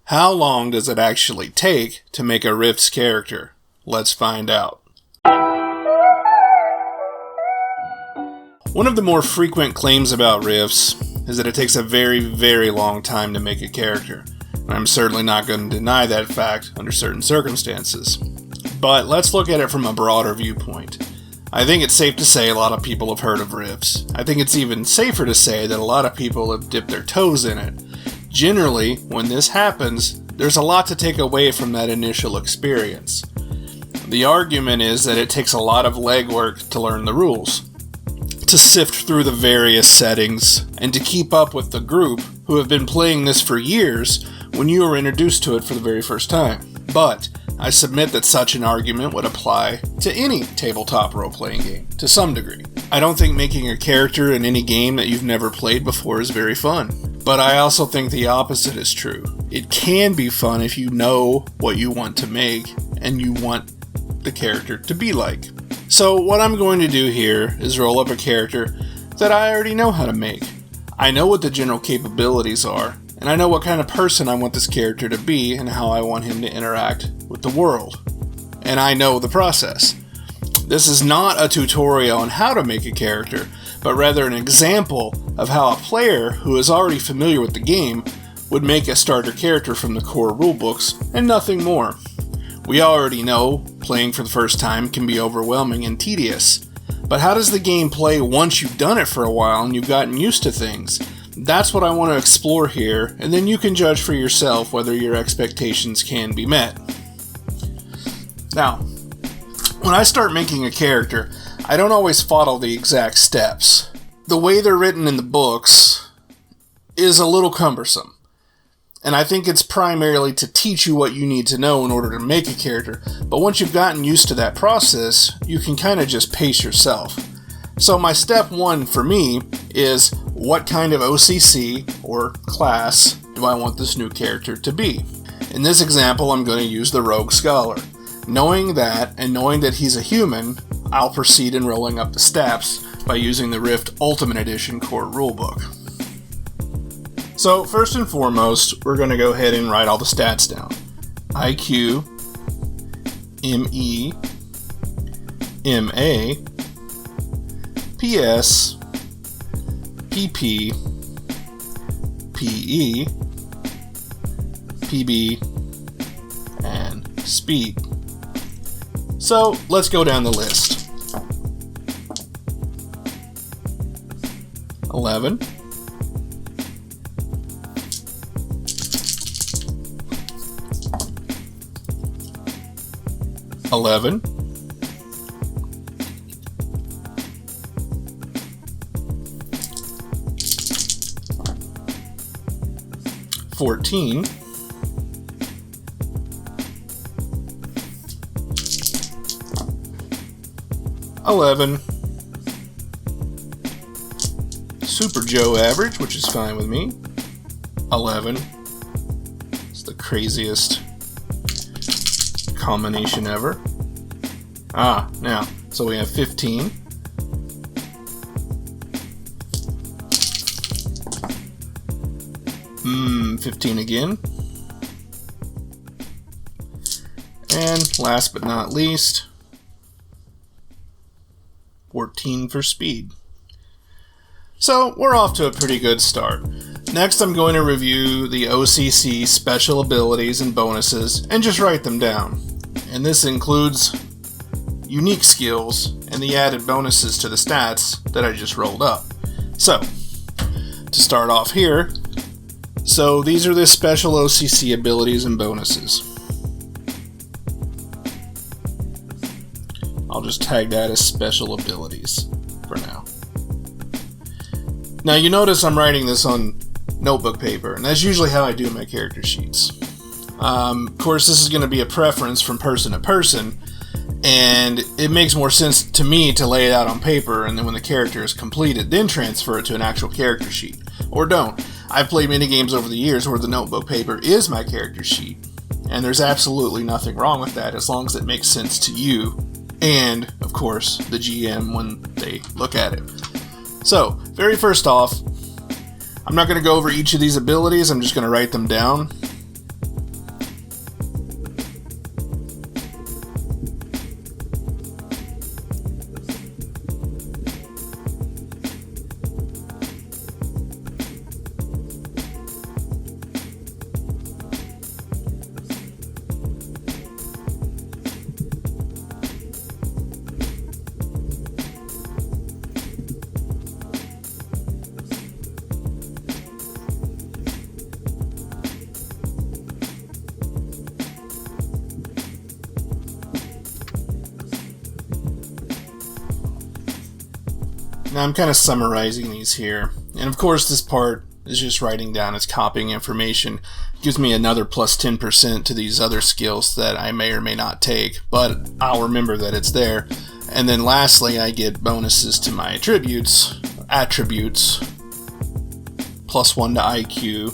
How long does it actually take to make a RIFTS character? Let's find out. One of the more frequent claims about RIFTS is that it takes a very, very long time to make a character. I'm certainly not going to deny that fact under certain circumstances. But let's look at it from a broader viewpoint. I think it's safe to say a lot of people have heard of RIFTS. I think it's even safer to say that a lot of people have dipped their toes in it. Generally, when this happens, there's a lot to take away from that initial experience. The argument is that it takes a lot of legwork to learn the rules, to sift through the various settings, and to keep up with the group who have been playing this for years when you were introduced to it for the very first time. But I submit that such an argument would apply to any tabletop role-playing game, to some degree. I don't think making a character in any game that you've never played before is very fun. But I also think the opposite is true. It can be fun if you know what you want to make and you want the character to be like. So what I'm going to do here is roll up a character that I already know how to make. I know what the general capabilities are, and I know what kind of person I want this character to be and how I want him to interact with the world. And I know the process. This is not a tutorial on how to make a character, but rather an example of how a player who is already familiar with the game would make a starter character from the core rulebooks and nothing more. We already know playing for the first time can be overwhelming and tedious, but how does the game play once you've done it for a while and you've gotten used to things? That's what I want to explore here, and then you can judge for yourself whether your expectations can be met. Now, when I start making a character, I don't always follow the exact steps. The way they're written in the books is a little cumbersome, and I think it's primarily to teach you what you need to know in order to make a character, but once you've gotten used to that process, you can kind of just pace yourself. So my step one for me is, what kind of OCC, or class, do I want this new character to be? In this example, I'm going to use the Rogue Scholar. Knowing that, and knowing that he's a human, I'll proceed in rolling up the stats by using the Rift Ultimate Edition core rulebook. So, first and foremost, we're going to go ahead and write all the stats down. IQ, ME, MA, PS, PP, PE, PB, and Speed. So, let's go down the list. 11. 11. 14. 11. Super Joe average, which is fine with me. 11. It's the craziest combination ever. Now, so we have 15. 15 again. And last but not least, 14 for speed. So we're off to a pretty good start. Next, I'm going to review the OCC special abilities and bonuses and just write them down. And this includes unique skills and the added bonuses to the stats that I just rolled up. So, to start off here, so these are the special OCC abilities and bonuses. I'll just tag that as special abilities for now. Now you notice I'm writing this on notebook paper, and that's usually how I do my character sheets. Of course, this is going to be a preference from person to person, and it makes more sense to me to lay it out on paper, and then when the character is completed, then transfer it to an actual character sheet. Or don't. I've played many games over the years where the notebook paper is my character sheet, and there's absolutely nothing wrong with that as long as it makes sense to you and, of course, the GM when they look at it. So, very first off, I'm not going to go over each of these abilities, I'm just going to write them down. Now I'm kind of summarizing these here. And of course this part is just writing down, it's copying information. It gives me another plus 10% to these other skills that I may or may not take, but I'll remember that it's there. And then lastly, I get bonuses to my attributes, plus 1 to IQ.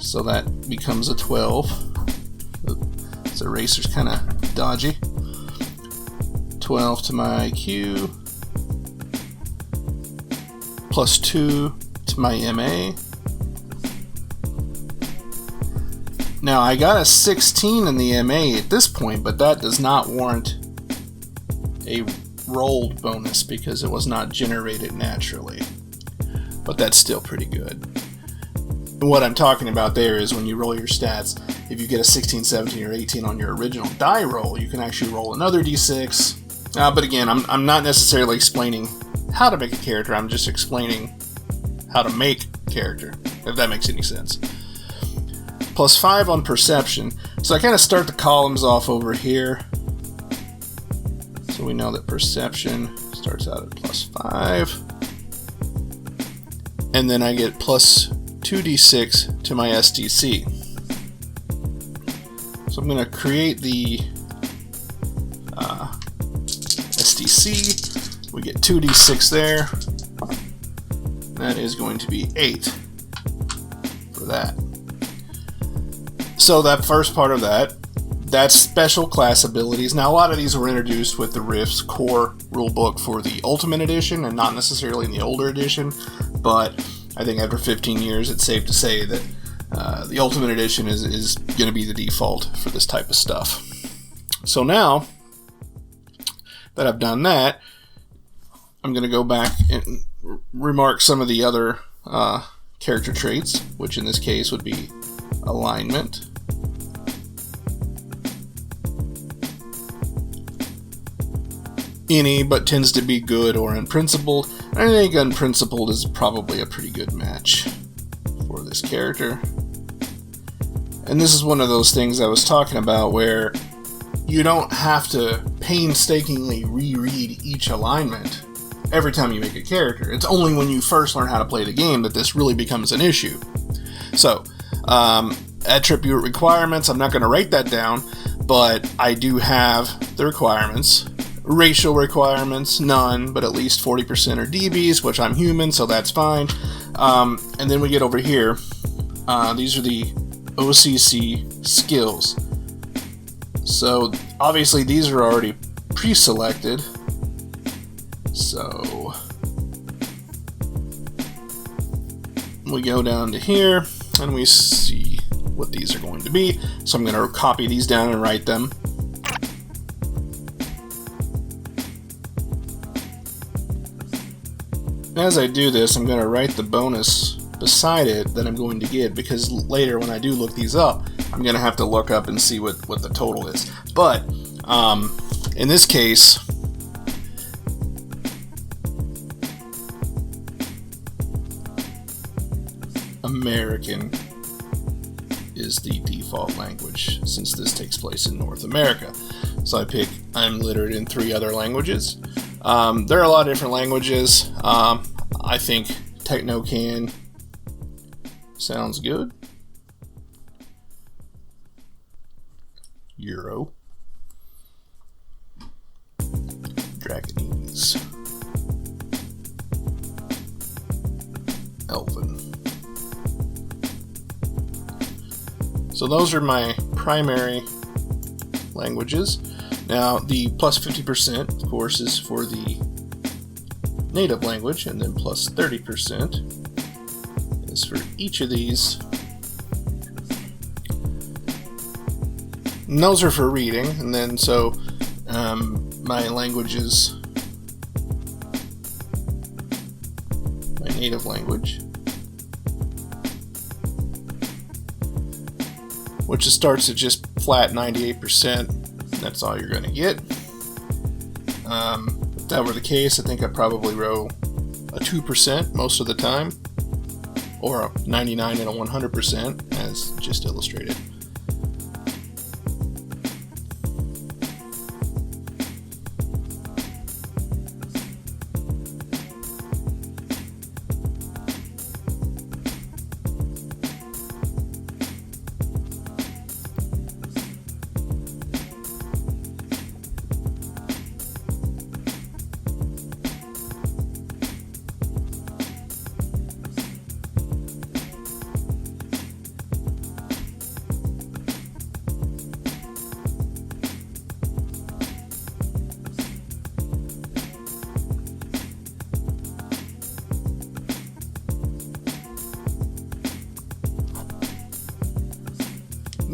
So that becomes a 12. This eraser's kind of dodgy. 12 to my IQ. Plus 2 to my MA. Now I got a 16 in the MA at this point, but that does not warrant a rolled bonus because it was not generated naturally. But that's still pretty good. And what I'm talking about there is when you roll your stats, if you get a 16, 17, or 18 on your original die roll, you can actually roll another d6. But again, I'm not necessarily explaining how to make a character, I'm just explaining how to make a character, if that makes any sense. Plus 5 on perception. So I kind of start the columns off over here. So we know that perception starts out at plus 5. And then I get plus 2d6 to my SDC. So I'm going to create the SDC. We get 2d6 there. That is going to be 8 for that. So that first part of that's special class abilities. Now a lot of these were introduced with the RIFTS core rulebook for the Ultimate Edition and not necessarily in the older edition, but I think after 15 years it's safe to say that the Ultimate Edition is going to be the default for this type of stuff. So now that I've done that, I'm going to go back and remark some of the other character traits, which in this case would be alignment, any, but tends to be good or unprincipled. I think unprincipled is probably a pretty good match for this character. And this is one of those things I was talking about where you don't have to painstakingly reread each alignment every time you make a character. It's only when you first learn how to play the game that this really becomes an issue. So, attribute requirements, I'm not going to write that down, but I do have the requirements. Racial requirements, none, but at least 40% are DBs, which I'm human, so that's fine. And then we get over here. These are the OCC skills. So obviously these are already pre-selected. So we go down to here and we see what these are going to be. So I'm going to copy these down and write them. As I do this, I'm going to write the bonus beside it that I'm going to get, because later when I do look these up, I'm going to have to look up and see what the total is. But in this case, American is the default language since this takes place in North America. So I pick I'm literate in 3 other languages. There are a lot of different languages. I think Technocan sounds good. Euro. Dragonese. Elven. So those are my primary languages. Now, the plus 50%, of course, is for the native language, and then plus 30% is for each of these. And those are for reading, and then so my languages, my native language, which starts at just flat 98%. That's all you're going to get. If that were the case, I think I'd probably roll a 2% most of the time, or a 99 and a 100%, as just illustrated.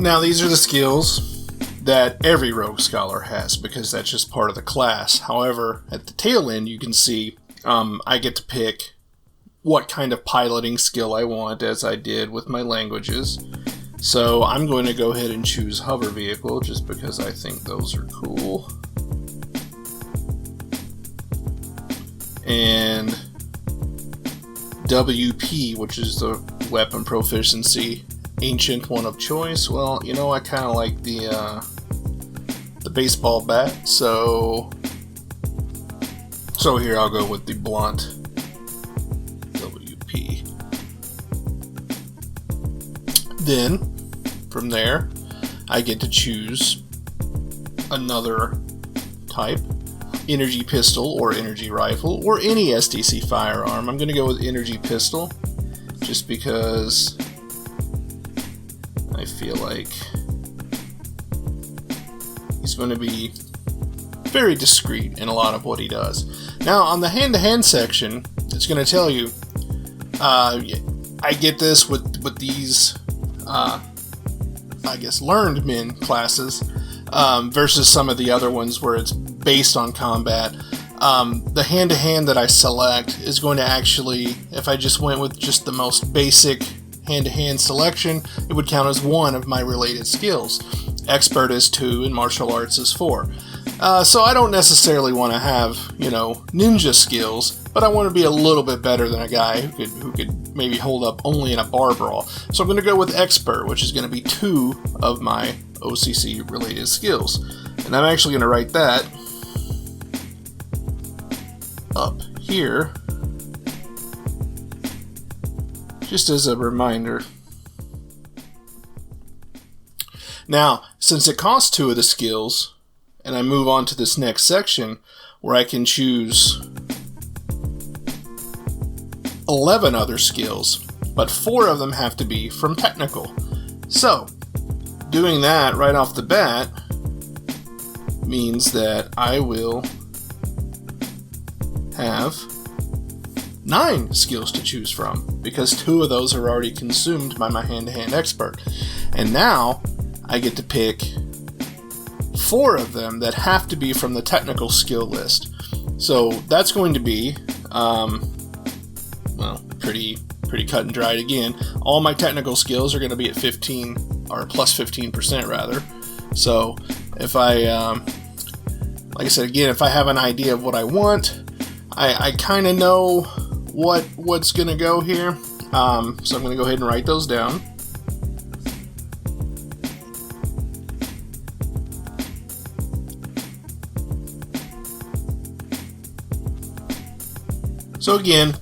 Now, these are the skills that every Rogue Scholar has, because that's just part of the class. However, at the tail end, you can see I get to pick what kind of piloting skill I want, as I did with my languages. So I'm going to go ahead and choose hover vehicle, just because I think those are cool. And WP, which is the weapon proficiency, ancient one of choice. Well, you know, I kind of like the baseball bat, so here I'll go with the blunt WP. Then from there I get to choose another type: energy pistol or energy rifle or any SDC firearm. I'm going to go with energy pistol, just because I feel like he's going to be very discreet in a lot of what he does. Now, on the hand-to-hand section, it's going to tell you, I get this with these, I guess, learned men classes, versus some of the other ones where it's based on combat. The hand-to-hand that I select is going to actually, if I just went with just the most basic hand-to-hand selection, it would count as one of my related skills. Expert is 2 and martial arts is 4. So I don't necessarily want to have, ninja skills, but I want to be a little bit better than a guy who could maybe hold up only in a bar brawl. So I'm going to go with expert, which is going to be 2 of my OCC related skills. And I'm actually going to write that up here, just as a reminder. Now, since it costs 2 of the skills, and I move on to this next section where I can choose 11 other skills, but 4 of them have to be from technical. So, doing that right off the bat means that I will have 9 skills to choose from, because 2 of those are already consumed by my hand-to-hand expert. And now I get to pick 4 of them that have to be from the technical skill list. So that's going to be, pretty cut and dried again. All my technical skills are going to be at 15, or plus 15% rather. So if I, like I said again, if I have an idea of what I want, I kind of know what's going to go here. So I'm going to go ahead and write those down. So again,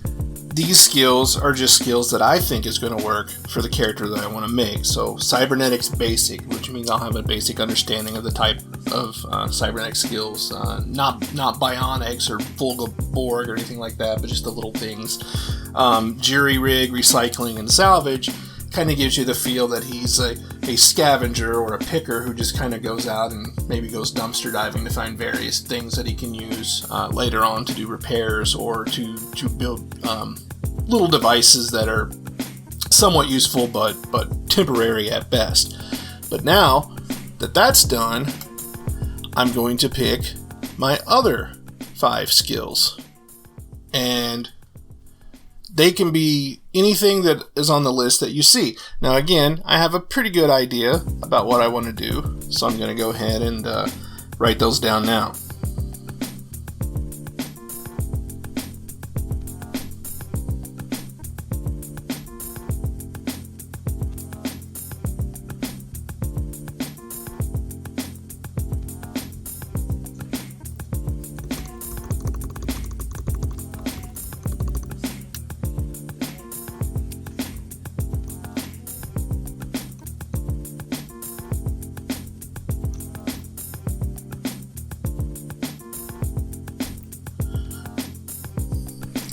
these skills are just skills that I think is going to work for the character that I want to make. So cybernetics basic, which means I'll have a basic understanding of the type of cybernetic skills, not bionics or Volga-Borg or anything like that, but just the little things. Jury rig, recycling, and salvage kind of gives you the feel that he's a scavenger or a picker who just kind of goes out and maybe goes dumpster diving to find various things that he can use later on to do repairs or to build little devices that are somewhat useful but temporary at best. But now that that's done, I'm going to pick my other 5 skills, and they can be anything that is on the list that you see. Now again, I have a pretty good idea about what I want to do, so I'm going to go ahead and write those down now.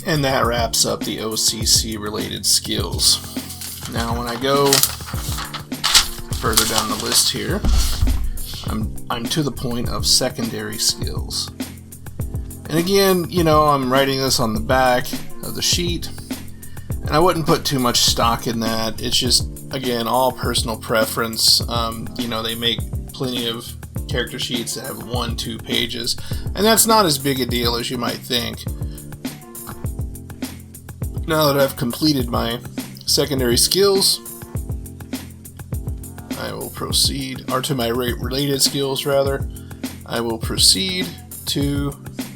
And that wraps up the OCC related skills. Now when I go further down the list here, I'm to the point of secondary skills. And again, I'm writing this on the back of the sheet, and I wouldn't put too much stock in that. It's just again, all personal preference. They make plenty of character sheets that have 1-2 pages, and that's not as big a deal as you might think. Now that I've completed my secondary skills, I will proceed, or to my related skills rather, I will proceed to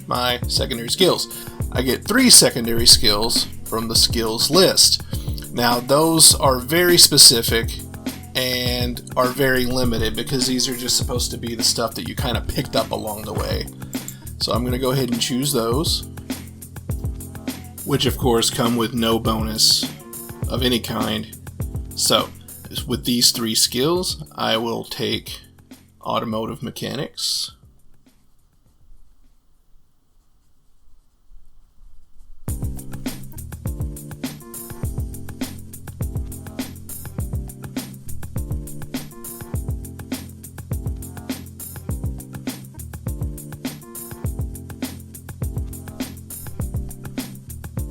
my secondary skills. I get 3 secondary skills from the skills list. Now those are very specific and are very limited because these are just supposed to be the stuff that you kind of picked up along the way. So I'm going to go ahead and choose those, which of course come with no bonus of any kind. So with these 3 skills, I will take automotive mechanics,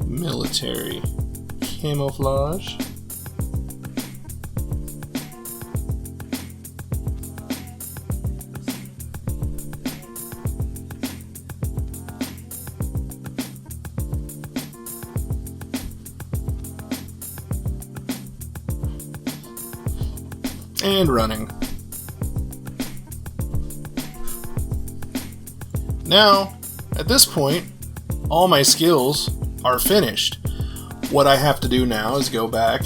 military camouflage, and running. Now, at this point, all my skills are finished. What I have to do now is go back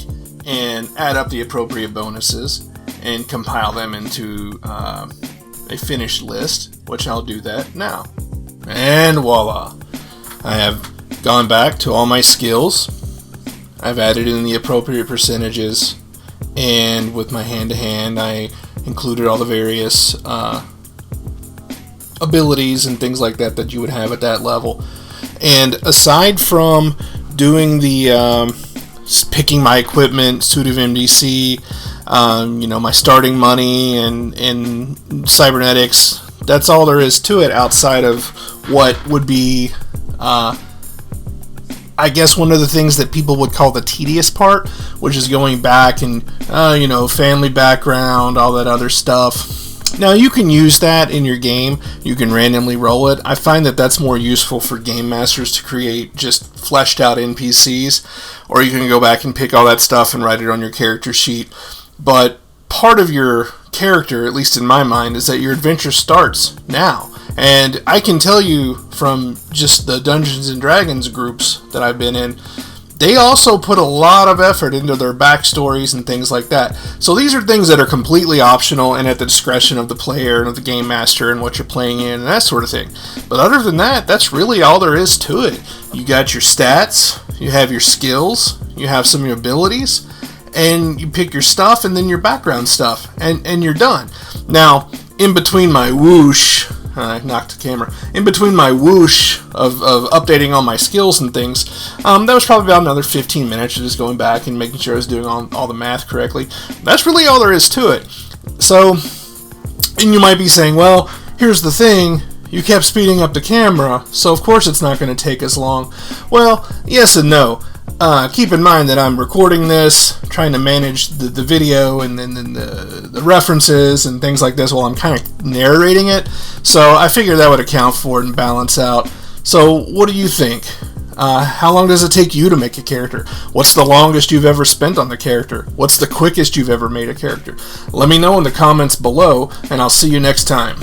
and add up the appropriate bonuses and compile them into a finished list, which I'll do that now. And voila! I have gone back to all my skills. I've added in the appropriate percentages, and with my hand-to-hand, I included all the various abilities and things like that that you would have at that level. And aside from doing the picking my equipment, suit of MDC, my starting money and cybernetics, that's all there is to it outside of what would be, I guess, one of the things that people would call the tedious part, which is going back and, family background, all that other stuff. Now, you can use that in your game. You can randomly roll it. I find that that's more useful for game masters to create just fleshed out NPCs, or you can go back and pick all that stuff and write it on your character sheet. But part of your character, at least in my mind, is that your adventure starts now. And I can tell you from just the Dungeons and Dragons groups that I've been in, they also put a lot of effort into their backstories and things like that. So these are things that are completely optional and at the discretion of the player and of the game master and what you're playing in and that sort of thing. But other than that, that's really all there is to it. You got your stats, you have your skills, you have some of your abilities, and you pick your stuff and then your background stuff, and you're done. Now, in between my whoosh, I knocked the camera. In between my whoosh of updating all my skills and things, that was probably about another 15 minutes of just going back and making sure I was doing all the math correctly. That's really all there is to it. So, and you might be saying, well, here's the thing, you kept speeding up the camera, so of course it's not going to take as long. Well, yes and no. Keep in mind that I'm recording this, trying to manage the video and then the references and things like this while I'm kind of narrating it. So I figured that would account for it and balance out. So what do you think? How long does it take you to make a character? What's the longest you've ever spent on the character? What's the quickest you've ever made a character? Let me know in the comments below, and I'll see you next time.